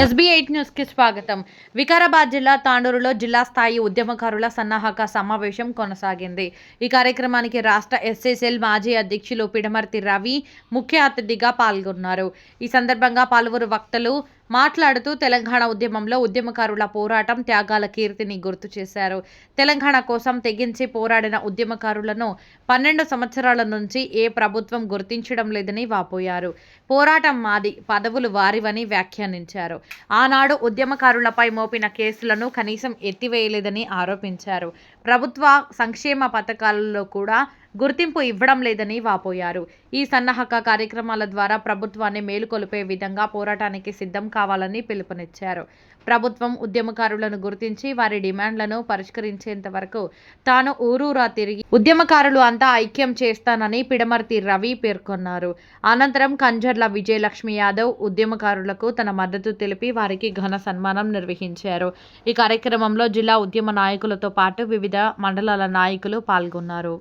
SB8 news కి స్వాగతం. వికారాబాద్ జిల్లా తాండూరులో జిల్లా స్థాయి ఉద్యమకారుల సన్నాహక సమావేశం కొనసాగింది. ఈ కార్యక్రమానికి రాష్ట్ర SSL మాజీ అధ్యక్షులు పిడమర్తి రవి ముఖ్య అతిథిగా పాల్గొన్నారు. ఈ సందర్భంగా పలువురు వక్తలు మాట్లాడుతూ తెలంగాణ ఉద్యమంలో ఉద్యమకారుల పోరాటం, త్యాగాల కీర్తిని గుర్తు చేశారు. తెలంగాణ కోసం తెగించి పోరాడిన ఉద్యమకారులను 12 సంవత్సరాల నుంచి ఏ ప్రభుత్వం గుర్తించడం లేదని వాపోయారు. పోరాటం మాది, పదవులు వారివని వ్యాఖ్యానించారు. ఆనాడు ఉద్యమకారులపై మోపిన కేసులను కనీసం ఎత్తివేయలేదని ఆరోపించారు. ప్రభుత్వ సంక్షేమ పథకాలలో కూడా గుర్తింపు ఇవ్వడం లేదని వాపోయారు. ఈ సన్నాహక కార్యక్రమాల ద్వారా ప్రభుత్వాన్ని మేలుకొలిపే విధంగా పోరాటానికి సిద్ధం కావాలని పిలుపునిచ్చారు. ప్రభుత్వం ఉద్యమకారులను గుర్తించి వారి డిమాండ్లను పరిష్కరించేంత వరకు తాను ఊరూరా తిరిగి ఉద్యమకారులు అంతా ఐక్యం చేస్తానని పిడమర్తి రవి పేర్కొన్నారు. అనంతరం కంజర్ల విజయలక్ష్మి యాదవ్ ఉద్యమకారులకు తన మద్దతు తెలిపి వారికి ఘన సన్మానం నిర్వహించారు. ఈ కార్యక్రమంలో జిల్లా ఉద్యమ నాయకులతో పాటు వివిధ మండలాల నాయకులు పాల్గొన్నారు.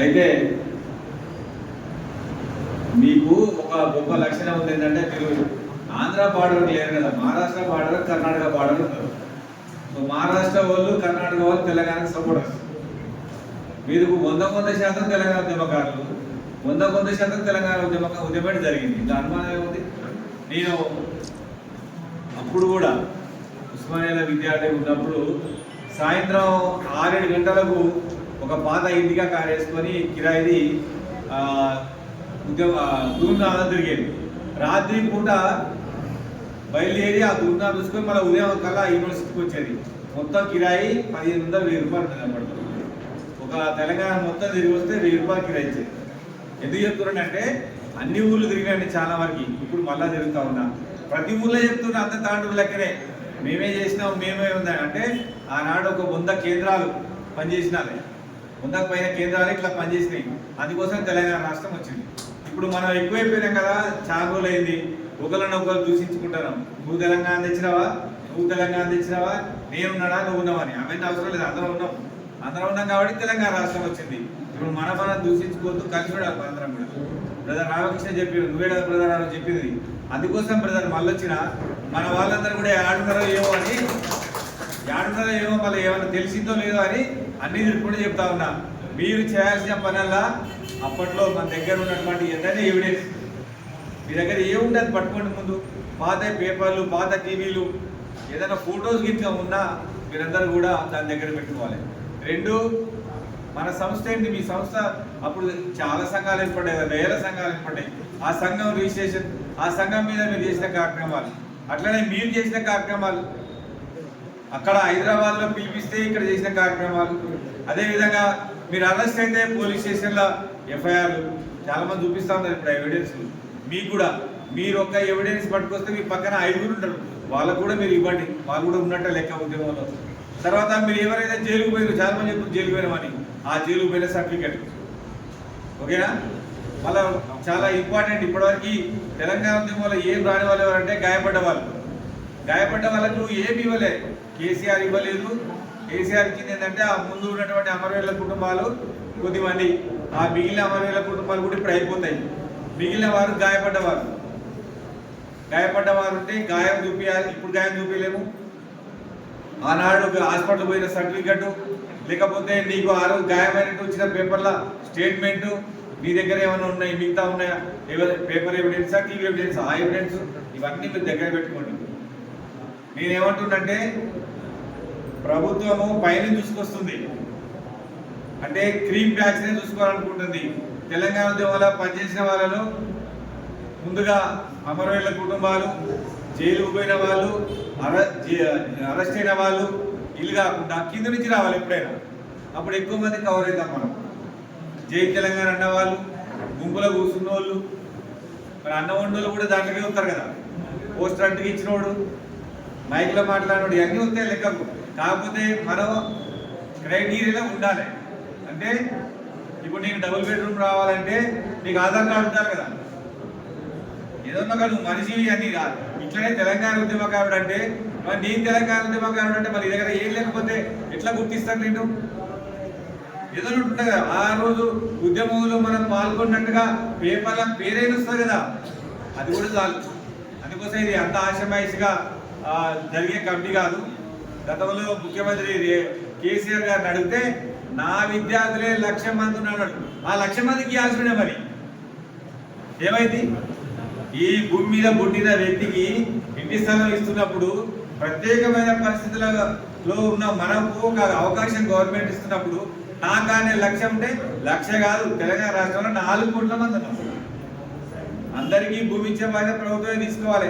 అయితే మీకు ఒక గొప్ప లక్షణం ఉంది ఏంటంటే మీరు ఆంధ్ర బార్డర్ లేరు కదా, మహారాష్ట్ర బార్డర్, కర్ణాటక బార్డర్ ఉన్నారు. సో మహారాష్ట్ర వాళ్ళు, కర్ణాటక వాళ్ళు తెలంగాణకు సపోర్టర్స్. మీరు 100% తెలంగాణ ఉద్యమకారులు, 100% తెలంగాణ ఉద్యమం జరిగింది. ఇంకా అనుమానం ఏముంది? నేను అప్పుడు కూడా ఉస్మానియాలో విద్యార్థి ఉన్నప్పుడు సాయంత్రం 6-7 గంటలకు ఒక పాత ఇంటిగా కారు వేసుకొని కిరాయిది దూర్నాథం తిరిగేది. రాత్రి పూట బయలుదేరి ఆ దూర్నాథం చూసుకొని మళ్ళీ ఉదయం కల్లా యూనివర్సిటీకి వచ్చేది. మొత్తం కిరాయి 1500-1000 రూపాయలు ఉంటుంది అన్నమాట. ఒక తెలంగాణ మొత్తం తిరిగి వస్తే 1000 రూపాయలు కిరాయి ఇచ్చేది. ఎందుకు చెప్తున్నానంటే అన్ని ఊళ్ళు తిరిగాండి చాలా వరకు. ఇప్పుడు మళ్ళీ తిరుగుతూ ఉన్నా. ప్రతి ఊళ్ళో చెప్తున్నా అంత తాండూరు లెక్కనే మేమే చేసినాం, మేమే ఉందా అంటే ఆనాడు ఒక 100 కేంద్రాలు పనిచేసినాలి. 100 పైన కేంద్రాలు ఇట్లా పనిచేసినాయి. అందుకోసం తెలంగాణ రాష్ట్రం వచ్చింది. ఇప్పుడు మనం ఎక్కువైపోయినాం కదా, చాలా రోజులు అయింది. ఒకరు దూషించుకుంటున్నాం. నువ్వు తెలంగాణ తెచ్చినావా, నువ్వు తెలంగాణ తెచ్చినావా, నేనున్నాడా, నువ్వు ఉన్నావని. అవన్నీ అవసరం లేదు. అందరం ఉన్నాం కాబట్టి తెలంగాణ రాష్ట్రం వచ్చింది. ఇప్పుడు మనం దూషించుకోవద్దు, కలిసి చూడాలి అందరం కూడా. బ్రదర్ రామకృష్ణ చెప్పారు, నువ్వే కదా బ్రదర్ అని చెప్పింది. అందుకోసం బ్రదర్ మళ్ళీ వచ్చిన మన వాళ్ళందరూ కూడా ఆడున్నారో ఏమో మళ్ళీ ఏమన్నా తెలిసిందో లేదో అని అన్ని కూడా చెప్తా ఉన్నా. మీరు చేయాల్సిన పనల్లా అప్పట్లో మన దగ్గర ఉన్నటువంటి ఏదైనా ఎవిడెన్స్ మీ దగ్గర ఏముంది అది పట్టుకోండి. ముందు పాత పేపర్లు, పాత టీవీలు, ఏదైనా ఫొటోస్ గిట్లా ఉన్నా మీరందరూ కూడా దాని దగ్గర పెట్టుకోవాలి. 2, మన సంస్థ ఏంటి? మీ సంస్థ అప్పుడు చాలా సంఘాలు ఏర్పడ్డాయి, వేల సంఘాలు ఏర్పడ్డాయి. ఆ సంఘం రిజిస్ట్రేషన్, ఆ సంఘం మీద మీరు చేసిన కార్యక్రమాలు, అట్లనే మీరు చేసిన కార్యక్రమాలు, అక్కడ హైదరాబాద్లో పిలిపిస్తే ఇక్కడ చేసిన కార్యక్రమాలు, అదేవిధంగా మీరు అరెస్ట్ అయితే పోలీస్ స్టేషన్లో FIRలు చాలా మంది చూపిస్తూ ఉన్నారు. ఇప్పుడు ఎవిడెన్స్ మీకు కూడా, మీరు ఒక ఎవిడెన్స్ పట్టుకొస్తే మీ పక్కన 5 ఉంటారు, వాళ్ళకు కూడా మీరు ఇవ్వండి. వాళ్ళు కూడా ఉన్నట్టే లెక్క ఉద్యమంలో. తర్వాత మీరు ఎవరైతే జైలుకు పోయారు, చాలా మంది చెప్తారు జైలుకు పోయినామని, ఆ జైలుకు పోయిన సర్టిఫికెట్ ఓకేనా. మళ్ళీ చాలా ఇంపార్టెంట్, ఇప్పటివరకు తెలంగాణ ఉద్యమంలో ఏం రాని వాళ్ళు ఎవరంటే గాయపడ్డ వాళ్ళకు ఏమి ఇవ్వలే. కేసీఆర్ ఇవ్వలేదు. కేసీఆర్ ఇచ్చింది ఏంటంటే ఆ ముందు ఉన్నటువంటి అమరవీరుల కుటుంబాలు కొద్దిమంది, ఆ మిగిలిన అమరవీరుల కుటుంబాలు కూడా ఇప్పుడు అయిపోతాయి. మిగిలిన వారు గాయపడ్డవారు ఉంటే గాయం చూపించాలి. ఇప్పుడు గాయం చూపించలేము. ఆనాడు హాస్పిటల్ పోయిన సర్టిఫికెట్, లేకపోతే నీకు ఆ రోజు గాయమైనట్టు వచ్చిన పేపర్ల స్టేట్మెంటు మీ దగ్గర ఏమైనా ఉన్నాయి, మిగతా ఉన్నాయా, పేపర్ ఎవిడెన్సా, టీవీ ఎవిడెన్స్, ఆ ఎవిడెన్స్ ఇవన్నీ మీరు దగ్గర పెట్టుకోండి. నేనేమంటున్నంటే ప్రభుత్వము పైన చూసుకొస్తుంది అంటే క్రీమ్ బ్యాచ్నే చూసుకోవాలనుకుంటుంది. తెలంగాణ ఉద్యమంలో పనిచేసిన వాళ్ళలో ముందుగా అమరవీరుల కుటుంబాలు, జైలుకు పోయిన వాళ్ళు, అరెస్ట్ అయిన వాళ్ళు, ఇల్లు కాకుండా కింద నుంచి రావాలి ఎప్పుడైనా. అప్పుడు ఎక్కువ మంది కవర్ అవుతాం మనం. జై తెలంగాణ అన్న వాళ్ళు, గుంపులో కూర్చున్న వాళ్ళు, మరి అన్న వండోళ్ళు కూడా దాంట్లోనే వస్తారు కదా. పోస్టర్ అంటికి ఇచ్చినోడు, మైక్లో మాట్లాడినోడు, ఇవన్నీ వస్తాయి లెక్కకు. కాకపోతే మనం క్రైటీరియాలో ఉండాలి. అంటే ఇప్పుడు నీకు డబుల్ బెడ్రూమ్ రావాలంటే నీకు ఆధార్ కార్డు ఉండాలి కదా. ఏదన్నా నువ్వు మనిషివి అన్నీ కాదు. ఇట్లనే తెలంగాణ ఉద్యమకారుడు అంటే, మరి నేను తెలంగాణ ఉద్యమకారుడు అంటే మరి దగ్గర ఏం లేకపోతే ఎట్లా గుర్తిస్తాను? నేను ఏదో ఒకటి ఉంటుంది కదా. ఆ రోజు ఉద్యమంలో మనం పాల్గొన్నట్టుగా పేపర్ల పేరైనా వస్తుంది కదా, అది కూడా చాలు. అందుకోసం ఇది అంత ఆశమాయిషిగా జరిగే కమిటీ కాదు. గతంలో ముఖ్యమంత్రి కేసీఆర్ గారిని అడిగితే నా విద్యార్థులే 1,00,000 మంది ఉన్నాడు, ఆ 1,00,000 మందికి ఇవ్వాల్సిందే. మరి ఏమైంది? ఈ భూమి మీద పుట్టిన వ్యక్తికి ఇంటి స్థలం ఇస్తున్నప్పుడు ప్రత్యేకమైన పరిస్థితులలో ఉన్న మనకు ఒక అవకాశం గవర్నమెంట్ ఇస్తున్నప్పుడు నాకానే 1,00,000 ఉంటే 1,00,000 కాదు, తెలంగాణ రాష్ట్రంలో 4 కోట్ల మంది ఉన్నారు. అందరికీ భూమి ఇచ్చే బాధ్యత ప్రభుత్వమే తీసుకోవాలి.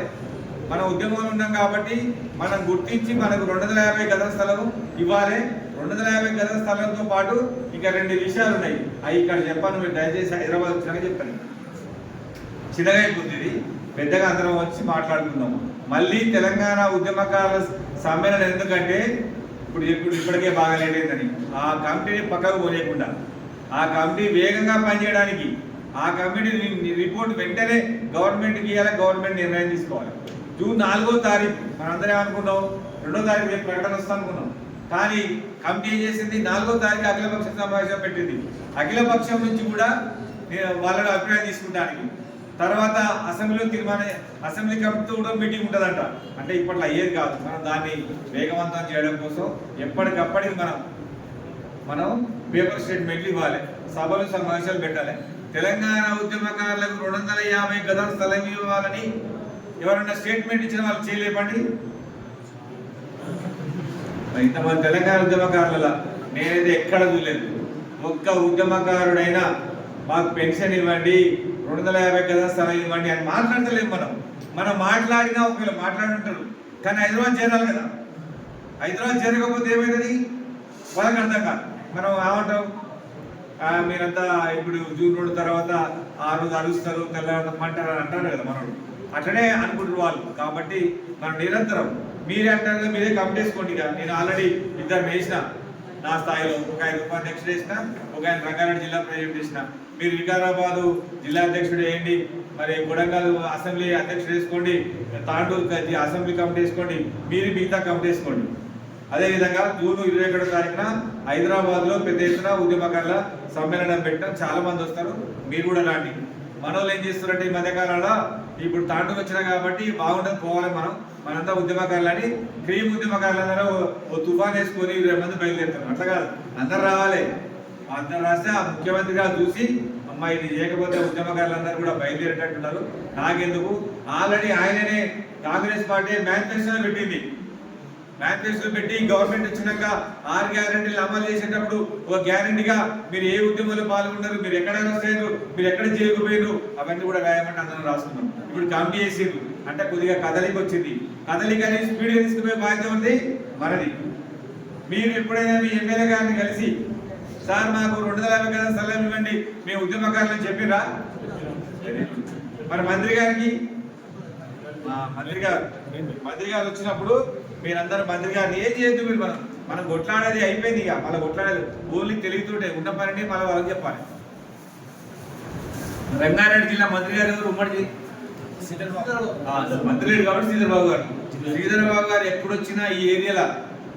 మన ఉద్యమంలో ఉన్నాం కాబట్టి మనం గుర్తించి మనకు 250 గజాల స్థలం ఇవ్వాలి. 250 గజాల స్థలంతో పాటు ఇంకా 2 విషయాలు ఉన్నాయి. అవి ఇక్కడ చెప్పాను, మీరు దయచేసి హైదరాబాద్ వచ్చినాక చెప్తాను. చిన్నగా అయిపోతుంది, పెద్దగా అందరం వచ్చి మాట్లాడుకుందాం. మళ్ళీ తెలంగాణ ఉద్యమకారుల సమ్మేళనం ఎందుకంటే ఇప్పటికే బాగా లేట్ అయిందని ఆ కమిటీని పక్కకు పోలేకుండా ఆ కమిటీ వేగంగా పనిచేయడానికి ఆ కమిటీ రిపోర్ట్ వెంటనే గవర్నమెంట్కి ఇవ్వాలి. గవర్నమెంట్ నిర్ణయం తీసుకోవాలి. జూన్ 4వ తారీఖు మనందరం ఏమనుకున్నాం, 2వ తారీఖు రేపు ప్రకటన వస్తాం అనుకున్నాం. కానీ కమిటీ ఏం చేసింది, 4వ తారీఖు అఖిలపక్ష సమావేశం పెట్టింది. అఖిలపక్షం నుంచి కూడా వాళ్ళని అభిప్రాయం తీసుకుంటానికి తర్వాత అసెంబ్లీ కమిటీతో కూడా మీటింగ్ ఉంటుందంట. అంటే ఇప్పట్లో అయ్యేది కాదు. మనం దాన్ని వేగవంతం చేయడం కోసం ఎప్పటికప్పటికి మనం పేపర్ స్టేట్మెంట్లు ఇవ్వాలి, సభలు సమావేశాలు పెట్టాలి. తెలంగాణ ఉద్యమకారులకు 250 గజాల స్థలం ఇవ్వాలని ఎవరన్నా స్టేట్మెంట్ ఇచ్చిన వాళ్ళు చేయలేపండి. ఇంతమంది తెలంగాణ ఉద్యమకారుల నేనైతే ఎక్కడ చూడలేదు. ఒక్క ఉద్యమకారుడైనా మాకు పెన్షన్ ఇవ్వండి, 250 గజాల స్థలం ఇవ్వండి అని మాట్లాడతలేము. మనం మాట్లాడినా ఒకవేళ మాట్లాడుంటారు, కానీ హైదరాబాద్ చేరాలి కదా. హైదరాబాద్ చేరకపోతే ఏమైతుంది వాళ్ళకి అర్థం కాదు. మనం ఏమంటాం, మీరంతా ఇప్పుడు జూన్ 2 తర్వాత ఆ రోజు అరుస్తారు, తెల్లమంటారు అని అంటారు కదా. మనోడు అట్లనే అనుకుంటారు వాళ్ళు. కాబట్టి మనం నిరంతరం మీరే అంటారు, మీరే కమిటీ వేసుకోండి. నేను ఆల్రెడీ 2 వేసిన నా స్థాయిలో, ఒక ఆయన ఉపాధ్యక్షుడు వేసిన, ఒక ఆయన రంగారెడ్డి జిల్లా ప్రెసిడెంట్ వేసిన. మీరు వికారాబాద్ జిల్లా అధ్యక్షుడు వేయండి, మరి కొడంగల్ అసెంబ్లీ అధ్యక్షుడు వేసుకోండి, తాండూరు అసెంబ్లీ కమిటీ వేసుకోండి, మీరు మిగతా కమిటీ వేసుకోండి. అదేవిధంగా జూన్ 21వ తారీఖున హైదరాబాద్లో పెద్ద ఎత్తున ఉద్యమకారుల సమ్మేళనం పెట్టడం, చాలా మంది వస్తారు, మీరు కూడా రండి. మనోళ్ళు ఏం చేస్తారంటే ఈ మధ్యకాలంలో ఇప్పుడు తాండూరు వచ్చినా కాబట్టి బాగుంటుంది, పోవాలి మనంతా ఉద్యమకారులని క్రీమ్ ఉద్యమకారులందరూ ఓ తుఫాన్ వేసుకొని 20 మంది బయలుదేరుతారు. అట్లా కాదు, అందరు రావాలి. అందరు రాస్తే ఆ ముఖ్యమంత్రి గారు చూసి అమ్మా ఇది చేయకపోతే ఉద్యమకారులందరూ కూడా బయలుదేరేటట్టున్నారు. నాకెందుకు, ఆల్రెడీ ఆయననే కాంగ్రెస్ పార్టీ మేనిఫెస్టోలో పెట్టింది. మేనిఫెస్టో పెట్టి గవర్నమెంట్ వచ్చినాక 6 గ్యారెంటీలు అమలు చేసేటప్పుడు ఒక గ్యారెంటీగా మీరు ఏ ఉద్యమంలో పాల్గొన్నారు, మీరు ఎక్కడ వస్తారు, మీరు ఎక్కడ చేయకపోయారు, అవన్నీ కూడా రాయమంటే అందరం రాసుకున్నాం. ఇప్పుడు కమిటీ చేసిరు అంటే కొద్దిగా కదలిక వచ్చింది. కదలికని స్పీడ్గా తీసుకుపోయే బాధ్యత ఉంది మనది. మీరు ఎప్పుడైనా మీ ఎమ్మెల్యే గారిని కలిసి సార్ మాకు 250 గజాల స్థలం ఇవ్వండి మేము ఉద్యమకారులని చెప్పిరా? మరి మంత్రి గారు వచ్చినప్పుడు మీరందరూ మంత్రి గారిని ఏం చేయొద్దు, మీరు మనం కొట్లాడేది అయిపోయింది. ఇక మళ్ళీ కొట్లాడేది ఓన్లీ తెలివితోటే ఉన్న పనిని మళ్ళీ వాళ్ళకి చెప్పాలి. రంగారెడ్డి జిల్లా మంత్రి గారు ఎవరు? ఉమ్మడి మంత్రి లేడు కాబట్టి శ్రీధరబాబు గారు ఎప్పుడు వచ్చినా ఈ ఏరియాలో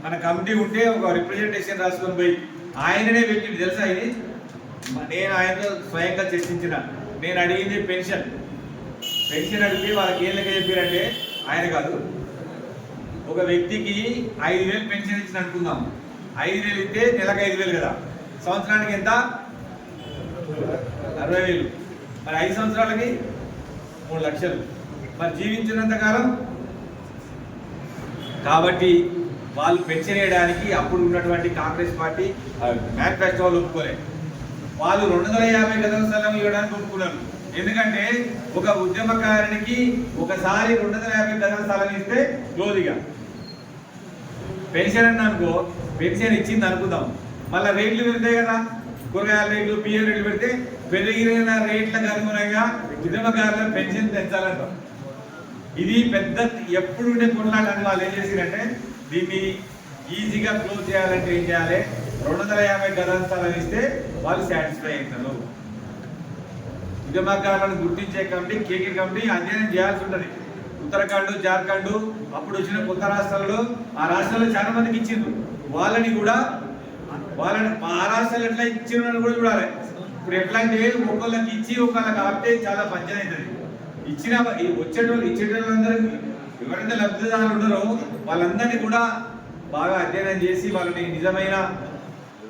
మన కమిటీ ఉంటే ఒక రిప్రజెంటేషన్ రాసుకొని పోయి ఆయననే పెట్టింది. తెలుసా ఇది? నేను ఆయనతో స్వయంగా చర్చించిన. నేను అడిగింది పెన్షన్ అడిగితే వాళ్ళకి ఏం లెక్క చెప్పారంటే, ఆయన కాదు, ఒక వ్యక్తికి 5,000 పెన్షన్ ఇచ్చిన అనుకుందాం. 5,000 ఇస్తే నెలకు 5,000 కదా, సంవత్సరానికి ఎంత? 60,000. మరి 5 సంవత్సరాలకి 3 లక్షలు. మరి జీవించినంత కాలం కాబట్టి వాళ్ళు పెన్షన్ వేయడానికి అప్పుడు ఉన్నటువంటి కాంగ్రెస్ పార్టీ మేనిఫెస్టోలు ఒప్పుకోలేదు. వాళ్ళు 250 గజాల స్థలం ఇవ్వడానికి ఒప్పుకున్నారు. ఎందుకంటే ఒక ఉద్యమకారునికి ఒకసారి 250 గజాల స్థలం ఇస్తే రోజుగా పెన్షన్ అని అనుకో, పెన్షన్ ఇచ్చింది అనుకుందాం, మళ్ళీ రేట్లు పెడతాయి కదా, కూరగాయల రేట్లు, బియ్యం రేట్లు పెడితే పెరిగిన రేట్లకు అనుగుణంగా ఉద్యమకారుల పెన్షన్ పెంచాలంటాం. ఇది పెద్ద ఎప్పుడు ఉండే కొట్లాడని వాళ్ళు ఏం చేసిరంటే, దీన్ని ఈజీగా క్లోజ్ చేయాలంటే ఏం చేయాలి, 250 గజాల స్థలం ఇస్తే వాళ్ళు సాటిస్ఫై అవుతారు. ఉద్యమకారులను గుర్తించే కమిటీ, కేకే కమిటీ అధ్యయనం చేయాల్సి ఉంటుంది. ఉత్తరాఖండ్, జార్ఖండ్ అప్పుడు వచ్చిన కొత్త రాష్ట్రాల్లో, ఆ రాష్ట్రాల్లో చాలా మందికి ఇచ్చిండ్రు. వాళ్ళని కూడా వాళ్ళని మహారాష్ట్రలో ఎట్లా ఇచ్చినారని కూడా చూడాలి. ఇప్పుడు ఎట్లా అంటే ఒకళ్ళకి ఇచ్చి ఒకళ్ళకి ఆపితే చాలా పంచన అవుతుంది. ఇచ్చిన ఇచ్చేటోళ్ళందరూ ఎవరైతే లబ్ధిదారులు ఉన్నారో వాళ్ళందరినీ కూడా బాగా అధ్యయనం చేసి వాళ్ళని నిజమైన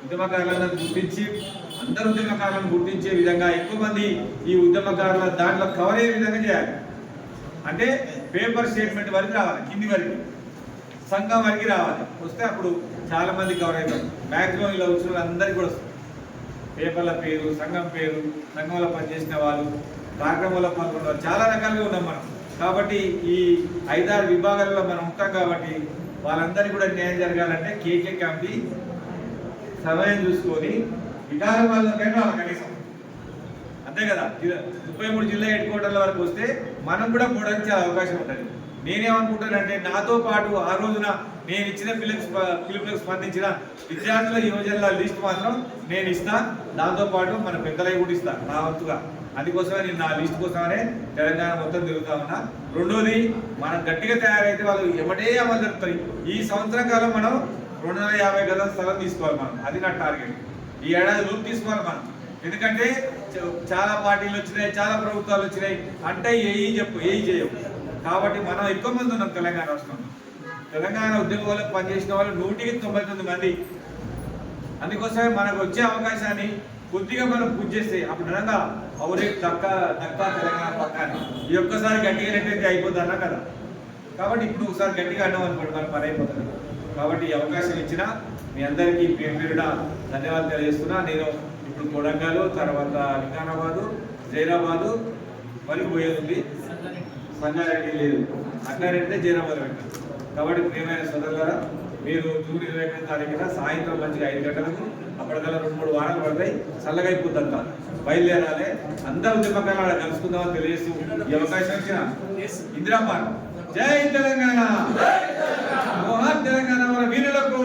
ఉద్యమకారులను గుర్తించి అందరు ఉద్యమకారులను గుర్తించే విధంగా ఎక్కువ మంది ఈ ఉద్యమకారుల దాంట్లో కవర్ అయ్యే విధంగా చేయాలి. అంటే పేపర్ స్టేట్మెంట్ వరకు రావాలి, కింది వరకు సంఘం వరకు రావాలి. వస్తే అప్పుడు చాలా మంది కవర్ అవుతారు. మ్యాక్సిమం ఇలా వచ్చిన వాళ్ళందరికీ కూడా వస్తుంది. పేపర్ల పేరు, సంఘం పేరు, సంఘంలో పనిచేసిన వాళ్ళు, కార్యక్రమంలో పాల్గొన్న వాళ్ళు, చాలా రకాలుగా ఉన్నాం మనం. కాబట్టి ఈ 5-6 విభాగాల్లో మనం ఉంటాం. కాబట్టి వాళ్ళందరికీ కూడా న్యాయం జరగాలంటే కేకే కమిటీ సమయం చూసుకొని వికారాబాద్లోకైనా వాళ్ళ కనీసం అంతే కదా 33 జిల్లా హెడ్ క్వార్టర్ల వరకు వస్తే మనం కూడా పోవడానికి చాలా అవకాశం ఉంటుంది. నేనేమనుకుంటానంటే నాతో పాటు ఆ రోజున నేను ఇచ్చిన పిలుపులకు స్పందించిన విద్యార్థుల యువజనుల లిస్ట్ మాత్రం నేను ఇస్తా. దాంతోపాటు మన పెద్దలవి కూడా ఇస్తా నా వంతుగా. అందుకోసమే నేను నా లిస్ట్ కోసమనే తెలంగాణ మొత్తం తిరుగుతా ఉన్నా. రెండోది, మనం గట్టిగా తయారైతే వాళ్ళు ఎమ్మటే అమలు జరుపుతాయి. ఈ సంవత్సరం కాలం మనం 250 గజాల స్థలం తీసుకోవాలి మనం. అది నా టార్గెట్. ఈ ఏడాది లోపు తీసుకోవాలి మనం. ఎందుకంటే చాలా పార్టీలు వచ్చినాయి, చాలా ప్రభుత్వాలు వచ్చినాయి అంటే ఏయి చేయవు. కాబట్టి మనం ఎక్కువ మంది ఉన్నాం తెలంగాణ రాష్ట్రంలో. తెలంగాణ ఉద్యోగంలో పనిచేసిన వాళ్ళు 199 మంది. అందుకోసమే మనకు వచ్చే అవకాశాన్ని కొద్దిగా మనం పూజ చేస్తే అప్పుడు అనగా అవురే దక్కా తెలంగాణ పక్కాన్ని ఈ ఒక్కసారి గట్టిగా నెట్టయితే అయిపోద్ది అన్నా కదా. కాబట్టి ఇప్పుడు ఒకసారి గట్టిగా అన్నాం అనుకోండి మన పని అయిపోతుంది. కాబట్టి ఈ అవకాశం ఇచ్చిన మీ అందరికీ పేరున ధన్యవాదాలు తెలియజేస్తున్నా. నేను ఇప్పుడు కొడంగల్, తర్వాత వికారాబాదు, జైరాబాదు వరకు పోయేది ఉంది. సంగారెడ్డి లేదు, సంగారెడ్డి జైరాబాద్ పెట్టారు. కాబట్టి ప్రియమైన సోదరులారా, మీరు జూన్ 21 తారీఖున సాయంత్రం మంచిగా 5 గంటలకు అప్పటికల్లా 2-3 వారాలు పడతాయి. చల్లగా అయిపోద్దంతా బయలుదేరాలి. అందరూ ఉద్యమకాలు కలుసుకుందామని తెలియజేస్తూ ఈ అవకాశం ఇచ్చిన ఇందిరా పార్క్ జై తెలంగాణ, జోహార్ తెలంగాణ మన వీరులకు.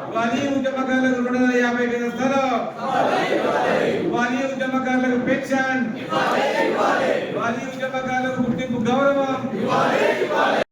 ఇవాళ ఉద్యమకారులకు 250 గజాల స్థలం, ఇవాళ ఉద్యమకారులకు పెన్షన్, ఇవాళ ఉద్యమకారులకు గుర్తింపు గౌరవం.